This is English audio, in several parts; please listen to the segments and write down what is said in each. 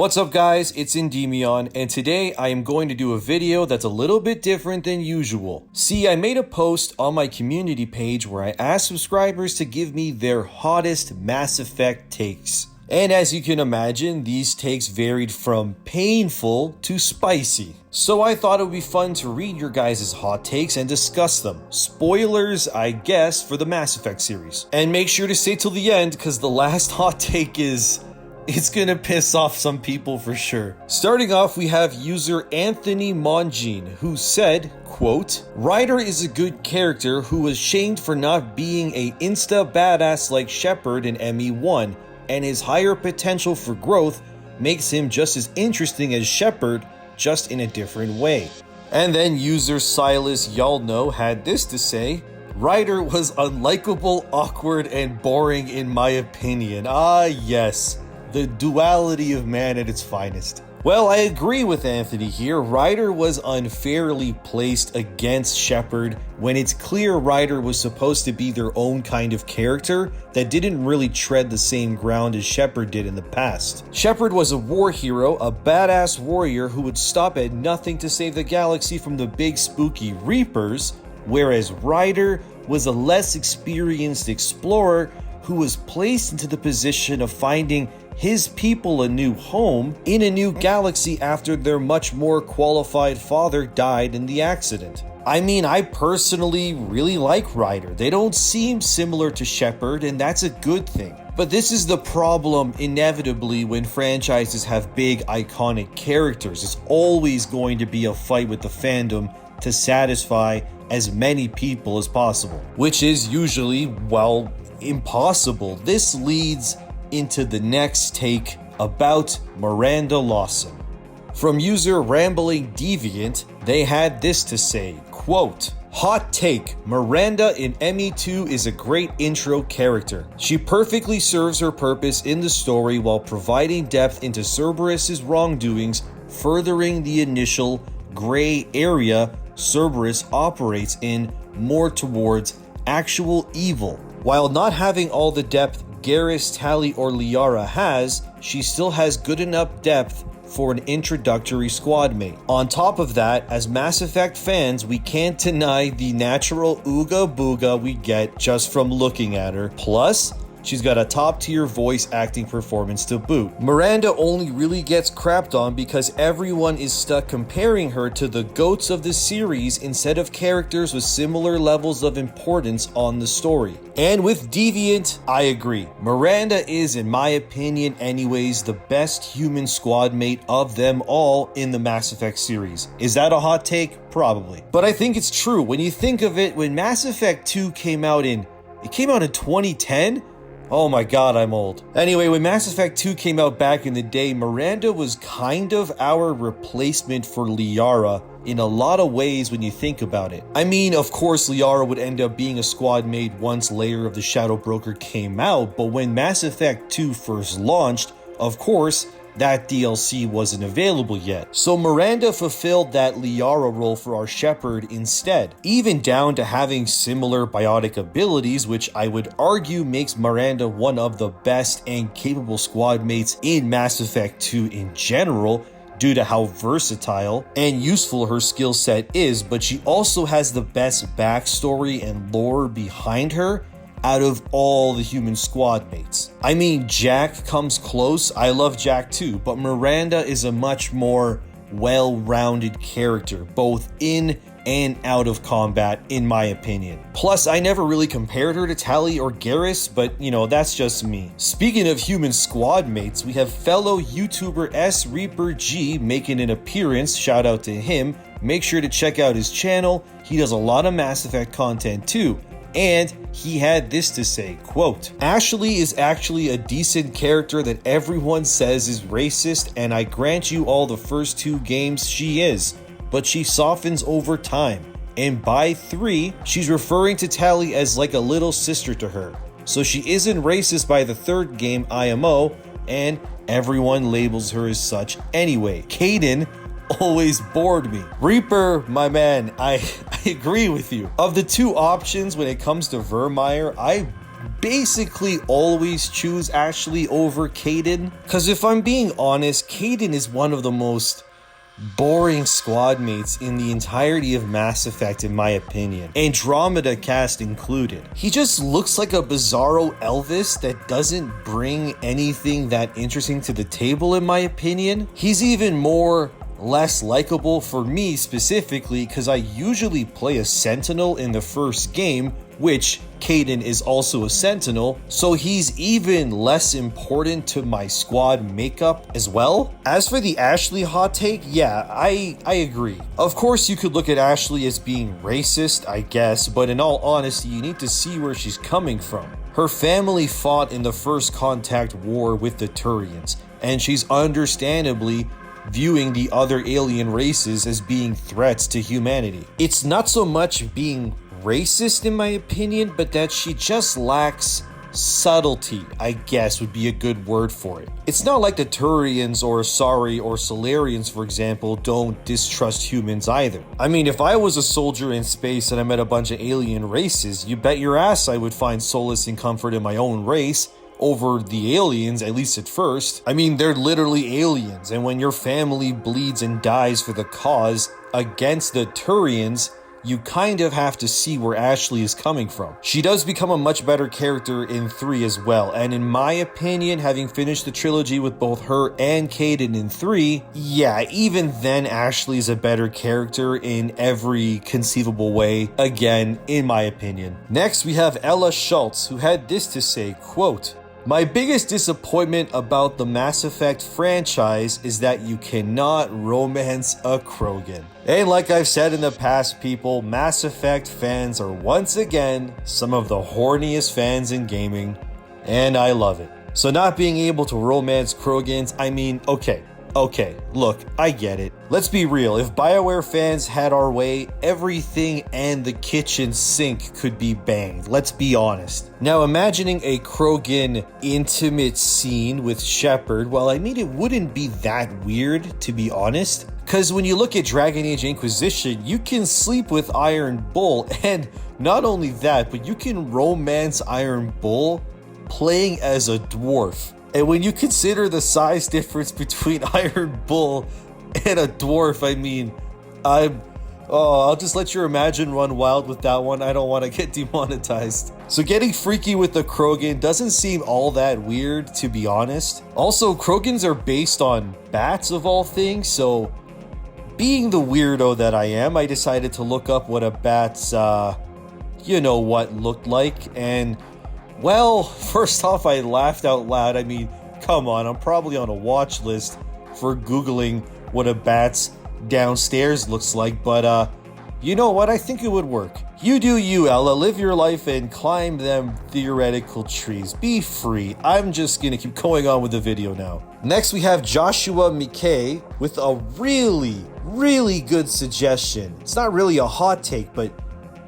What's up guys, it's Endymion, and today I am going to do a video that's a little bit different than usual. See, I made a post on my community page where I asked subscribers to give me their hottest Mass Effect takes. And as you can imagine, these takes varied from painful to spicy. So I thought it would be fun to read your guys' hot takes and discuss them. Spoilers, I guess, for the Mass Effect series. And make sure to stay till the end, because the last hot take it's gonna piss off some people for sure. Starting off, we have user Anthony Mongine, who said, quote, Ryder is a good character who was shamed for not being a insta badass like Shepard in ME1, and his higher potential for growth makes him just as interesting as Shepard, just in a different way. And then user Silas Yalno had this to say, Ryder was unlikable, awkward, and boring in my opinion. Ah yes. The duality of man at its finest. Well, I agree with Anthony here. Ryder was unfairly placed against Shepard when it's clear Ryder was supposed to be their own kind of character that didn't really tread the same ground as Shepard did in the past. Shepard was a war hero, a badass warrior who would stop at nothing to save the galaxy from the big spooky Reapers, whereas Ryder was a less experienced explorer who was placed into the position of finding his people a new home in a new galaxy after their much more qualified father died in the accident. I mean, I personally really like Ryder. They don't seem similar to Shepard, and that's a good thing. But this is the problem inevitably when franchises have big iconic characters. It's always going to be a fight with the fandom to satisfy as many people as possible, which is usually, well, impossible. This leads into the next take about Miranda Lawson. From user Rambling Deviant, they had this to say, quote, Hot take, Miranda in ME2 is a great intro character. She perfectly serves her purpose in the story while providing depth into Cerberus's wrongdoings, furthering the initial gray area Cerberus operates in more towards actual evil. While not having all the depth Garrus, Tali, or Liara has, she still has good enough depth for an introductory squad mate. On top of that, as Mass Effect fans, we can't deny the natural ooga booga we get just from looking at her. Plus, she's got a top-tier voice acting performance to boot. Miranda only really gets crapped on because everyone is stuck comparing her to the GOATs of the series instead of characters with similar levels of importance on the story. And with Deviant, I agree. Miranda is, in my opinion anyways, the best human squad mate of them all in the Mass Effect series. Is that a hot take? Probably. But I think it's true. When you think of it, when Mass Effect 2 came out in 2010? Oh my god, I'm old. Anyway, when Mass Effect 2 came out back in the day, Miranda was kind of our replacement for Liara in a lot of ways when you think about it. I mean, of course, Liara would end up being a squad mate once Lair of the Shadow Broker came out, but when Mass Effect 2 first launched, of course, that DLC wasn't available yet. So Miranda fulfilled that Liara role for our Shepard instead, even down to having similar biotic abilities, which I would argue makes Miranda one of the best and capable squad mates in Mass Effect 2 in general, due to how versatile and useful her skill set is, but she also has the best backstory and lore behind her out of all the human squad mates. I mean, Jack comes close. I love Jack too, but Miranda is a much more well-rounded character, both in and out of combat, in my opinion. Plus, I never really compared her to Tali or Garrus, but that's just me. Speaking of human squad mates, we have fellow YouTuber S Reaper G making an appearance. Shout out to him. Make sure to check out his channel. He does a lot of Mass Effect content too. And he had this to say, quote, Ashley is actually a decent character that everyone says is racist, and I grant you all the first 2 games she is, but she softens over time, and by 3, she's referring to Tali as like a little sister to her, so she isn't racist by the 3rd game IMO, and everyone labels her as such anyway. Caden always bored me. Reaper, my man, I agree with you. Of the 2 options when it comes to Vermeer, I basically always choose Ashley over Kaidan. Because if I'm being honest, Kaidan is one of the most boring squad mates in the entirety of Mass Effect, in my opinion, Andromeda cast included. He just looks like a bizarro Elvis that doesn't bring anything that interesting to the table, in my opinion. He's even more less likable for me specifically because I usually play a Sentinel in the first game, which Kaidan is also a Sentinel, so he's even less important to my squad makeup as well. As for the Ashley hot take, yeah, I agree. Of course, you could look at Ashley as being racist, I guess, but in all honesty, you need to see where she's coming from. Her family fought in the First Contact War with the Turians, and she's understandably viewing the other alien races as being threats to humanity. It's not so much being racist in my opinion, but that she just lacks subtlety, I guess would be a good word for it. It's not like the Turians or Solarians, for example, don't distrust humans either. I mean, if I was a soldier in space and I met a bunch of alien races, you bet your ass I would find solace and comfort in my own race over the aliens, at least at first. I mean, they're literally aliens, and when your family bleeds and dies for the cause against the Turians, you kind of have to see where Ashley is coming from. She does become a much better character in 3 as well, and in my opinion, having finished the trilogy with both her and Kaidan in 3, yeah, even then Ashley's a better character in every conceivable way, again, in my opinion. Next, we have Ella Schultz, who had this to say, quote, "My biggest disappointment about the Mass Effect franchise is that you cannot romance a Krogan." And like I've said in the past, people, Mass Effect fans are once again some of the horniest fans in gaming, and I love it. So not being able to romance Krogans, I mean, okay, look, I get it. Let's be real, if BioWare fans had our way, everything and the kitchen sink could be banged, let's be honest. Now imagining a Krogan intimate scene with Shepard, well, I mean, it wouldn't be that weird, to be honest. Because when you look at Dragon Age Inquisition, you can sleep with Iron Bull, and not only that, but you can romance Iron Bull playing as a dwarf. And when you consider the size difference between Iron Bull and a dwarf, I mean, I'll just let your imagine run wild with that one. I don't want to get demonetized. So getting freaky with the Krogan doesn't seem all that weird, to be honest. Also, Krogans are based on bats of all things, so being the weirdo that I am, I decided to look up what a bat's, looked like, and well, first off, I laughed out loud. I mean, come on, I'm probably on a watch list for Googling what a bat's downstairs looks like, but you know what? I think it would work. You do you, Ella. Live your life and climb them theoretical trees. Be free. I'm just gonna keep going on with the video now. Next, we have Joshua McKay with a really good suggestion. It's not really a hot take, but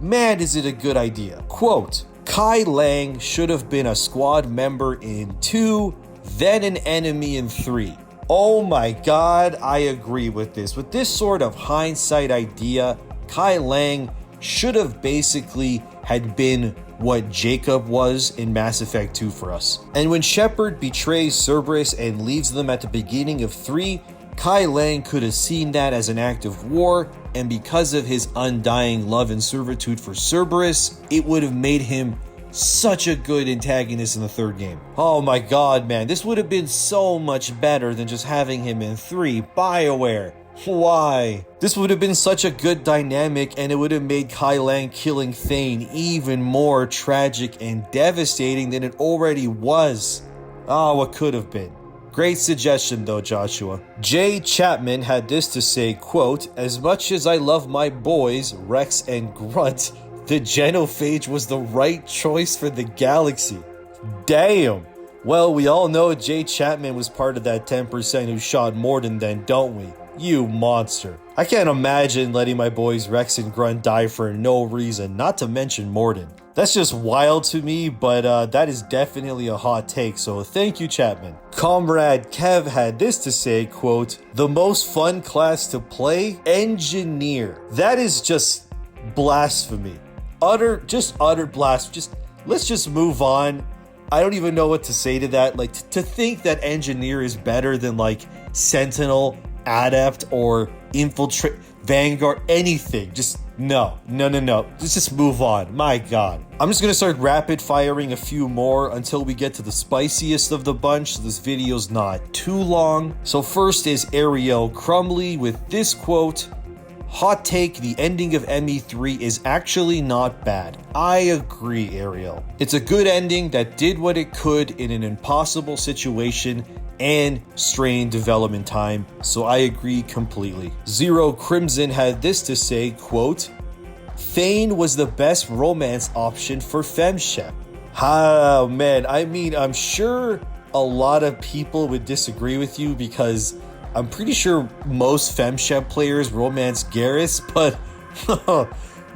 man, is it a good idea. Quote, "Kailang should have been a squad member in 2, then an enemy in 3. Oh my god, I agree with this. With this sort of hindsight idea, Kailang should have basically had been what Jacob was in Mass Effect 2 for us. And when Shepard betrays Cerberus and leaves them at the beginning of 3, Kailang could have seen that as an act of war, and because of his undying love and servitude for Cerberus, it would have made him such a good antagonist in the 3rd game. Oh my god, man, this would have been so much better than just having him in 3. BioWare, why? This would have been such a good dynamic, and it would have made Kailang killing Thane even more tragic and devastating than it already was. What could have been. Great suggestion though, Joshua. J Chapman had this to say, quote, "As much as I love my boys, Rex and Grunt, the Genophage was the right choice for the galaxy." Damn. Well, we all know J Chapman was part of that 10% who shot Morden then, don't we? You monster. I can't imagine letting my boys Rex and Grunt die for no reason, not to mention Morden. That's just wild to me, but that is definitely a hot take, so thank you, Chapman. Comrade Kev had this to say, quote, "The most fun class to play? Engineer." That is just blasphemy. Utter blasphemy. Just let's just move on. I don't even know what to say to that. Like, to think that Engineer is better than, like, Sentinel, Adept, or Infiltrate, Vanguard, anything. Just, no. Let's just move on. My God. I'm just going to start rapid firing a few more until we get to the spiciest of the bunch, so this video's not too long. So first is Ariel Crumley with this quote: "Hot take, the ending of ME3 is actually not bad." I agree, Ariel. It's a good ending that did what it could in an impossible situation and strained development time, so I agree completely. Zero Crimson had this to say, quote, "Thane was the best romance option for FemShep." Oh man, I mean, I'm sure a lot of people would disagree with you because I'm pretty sure most FemShep players romance Garrus, but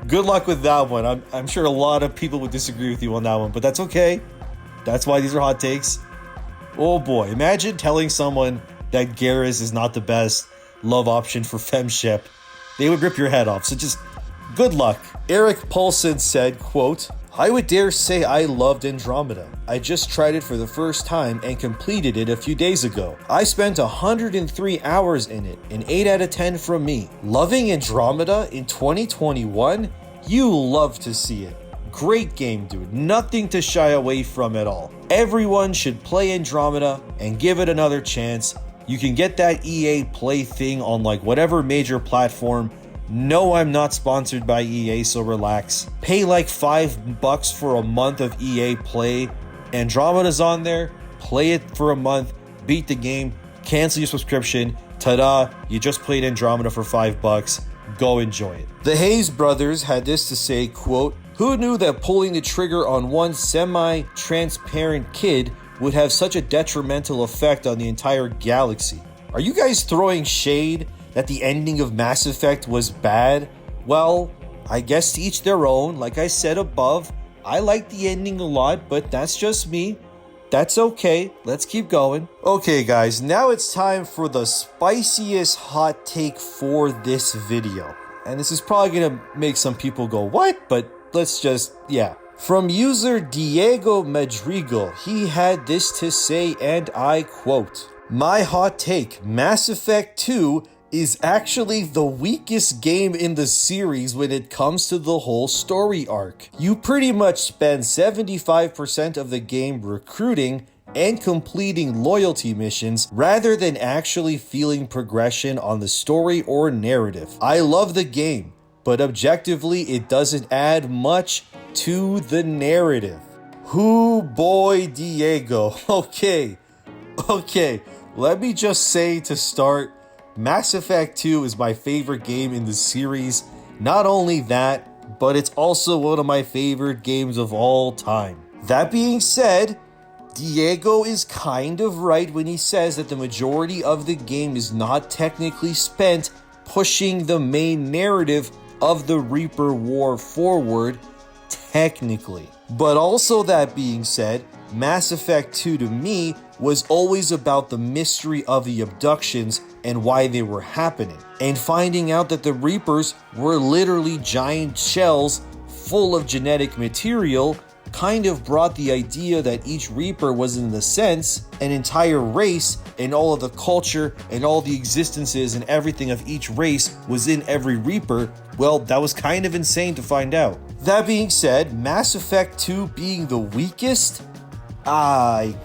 good luck with that one. I'm sure a lot of people would disagree with you on that one, but that's okay. That's why these are hot takes. Oh boy, imagine telling someone that Garrus is not the best love option for FemShep. They would rip your head off, so just good luck. Eric Paulson said, quote, "I would dare say I loved Andromeda. I just tried it for the first time and completed it a few days ago. I spent 103 hours in it, an 8 out of 10 from me. Loving Andromeda in 2021? You love to see it. Great game, dude. Nothing to shy away from at all. Everyone should play Andromeda and give it another chance. You can get that EA Play thing on like whatever major platform. No, I'm not sponsored by EA, so relax. Pay like $5 for a month of EA Play. Andromeda's on there. Play it for a month. Beat the game. Cancel your subscription. Ta-da, you just played Andromeda for $5. Go enjoy it. The Haze Brothers had this to say, quote, "Who knew that pulling the trigger on one semi-transparent kid would have such a detrimental effect on the entire galaxy?" Are you guys throwing shade that the ending of Mass Effect was bad? Well, I guess to each their own. Like I said above, I like the ending a lot, but that's just me. That's okay. Let's keep going. Okay, guys, now it's time for the spiciest hot take for this video. And this is probably gonna make some people go, what? But let's just, yeah. From user Diego Madrigal, he had this to say, and I quote, "My hot take, Mass Effect 2 is actually the weakest game in the series when it comes to the whole story arc. You pretty much spend 75% of the game recruiting and completing loyalty missions rather than actually feeling progression on the story or narrative. I love the game, but objectively it doesn't add much to the narrative." Hoo boy, Diego. Okay, let me just say to start, Mass Effect 2 is my favorite game in the series. Not only that, but it's also one of my favorite games of all time. That being said, Diego is kind of right when he says that the majority of the game is not technically spent pushing the main narrative of the Reaper War forward, technically. But also, that being said, Mass Effect 2 to me was always about the mystery of the abductions and why they were happening, and finding out that the Reapers were literally giant shells full of genetic material kind of brought the idea that each Reaper was, in a sense, an entire race, and all of the culture and all the existences and everything of each race was in every Reaper. Well, that was kind of insane to find out. That being said, Mass Effect 2 being the weakest, I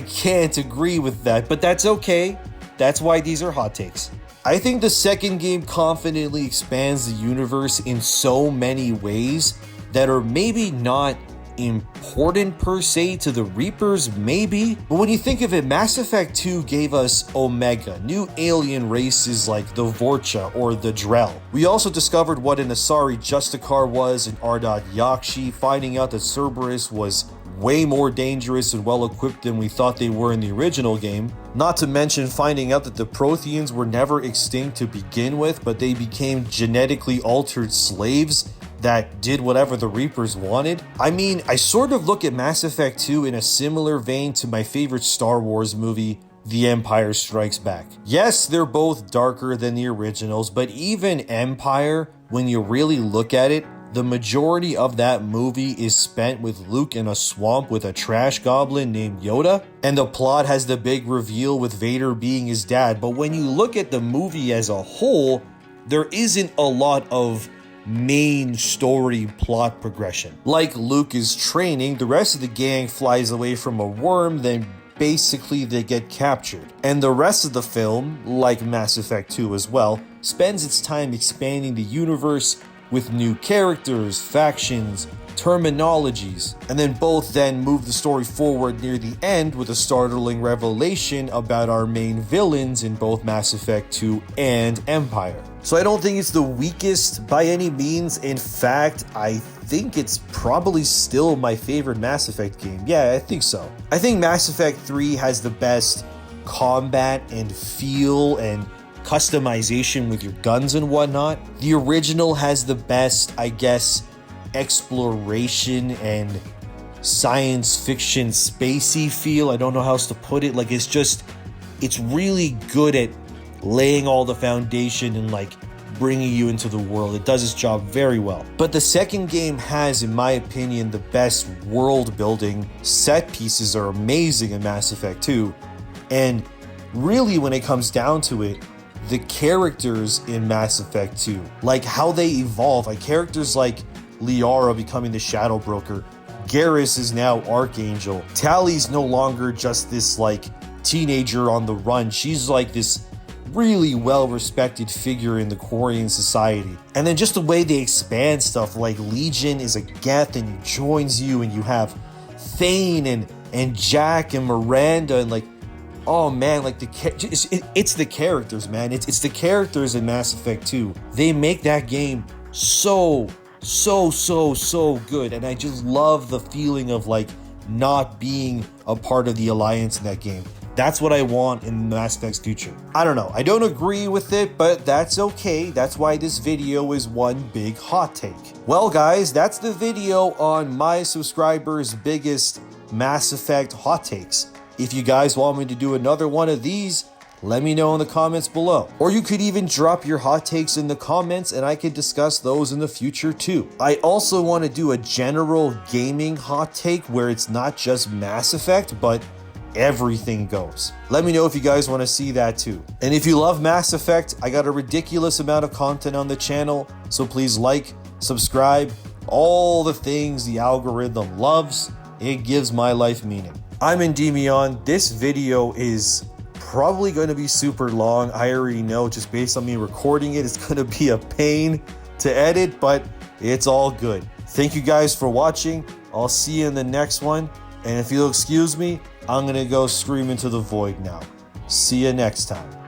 can't agree with that, but that's okay. That's why these are hot takes. I think the second game confidently expands the universe in so many ways that are maybe not important per se to the Reapers, maybe. But when you think of it, Mass Effect 2 gave us Omega, new alien races like the Vorcha or the Drell. We also discovered what an Asari Justicar was in Ardad Yakshi, finding out that Cerberus was way more dangerous and well equipped than we thought they were in the original game. Not to mention finding out that the Protheans were never extinct to begin with, but they became genetically altered slaves that did whatever the Reapers wanted. I mean, I sort of look at Mass Effect 2 in a similar vein to my favorite Star Wars movie, The Empire Strikes Back. Yes, they're both darker than the originals, but even Empire, when you really look at it, The majority of that movie is spent with Luke in a swamp with a trash goblin named Yoda, and the plot has the big reveal with Vader being his dad. But when you look at the movie as a whole, there isn't a lot of main story plot progression. Like Luke is training, the rest of the gang flies away from a worm, then basically they get captured. And the rest of the film, like Mass Effect 2 as well, spends its time expanding the universe with new characters, factions, terminologies, and then both then move the story forward near the end with a startling revelation about our main villains in both Mass Effect 2 and Empire. So I don't think it's the weakest by any means. In fact, I think it's probably still my favorite Mass Effect game. Yeah, I think so. I think Mass Effect 3 has the best combat and feel and customization with your guns and whatnot. The original has the best, I guess, exploration and science fiction spacey feel. I don't know how else to put it. Like, it's really good at laying all the foundation and like bringing you into the world. It does its job very well. But the second game has, in my opinion, the best world building. Set pieces are amazing in Mass Effect 2. And really, when it comes down to it, the characters in Mass Effect 2, like how they evolve, like characters like Liara becoming the Shadow Broker, Garrus is now Archangel, Tally's no longer just this like teenager on the run, she's like this really well-respected figure in the Quarian society. And then just the way they expand stuff, like Legion is a Geth and he joins you, and you have Thane and Jack and Miranda, and like, oh man, like it's the characters, man. It's the characters in Mass Effect 2. They make that game so good, and I just love the feeling of like not being a part of the Alliance in that game. That's what I want in Mass Effect's future. I don't know, I don't agree with it, but that's okay. That's why this video is one big hot take. Well guys, that's the video on my subscribers' biggest Mass Effect hot takes. If you guys want me to do another one of these, let me know in the comments below. Or you could even drop your hot takes in the comments and I could discuss those in the future too. I also want to do a general gaming hot take where it's not just Mass Effect, but everything goes. Let me know if you guys want to see that too. And if you love Mass Effect, I got a ridiculous amount of content on the channel, so please like, subscribe, all the things the algorithm loves. It gives my life meaning. I'm Endymion. This video is probably going to be super long. I already know, just based on me recording it, it's going to be a pain to edit, but it's all good. Thank you guys for watching. I'll see you in the next one. And if you'll excuse me, I'm going to go scream into the void now. See you next time.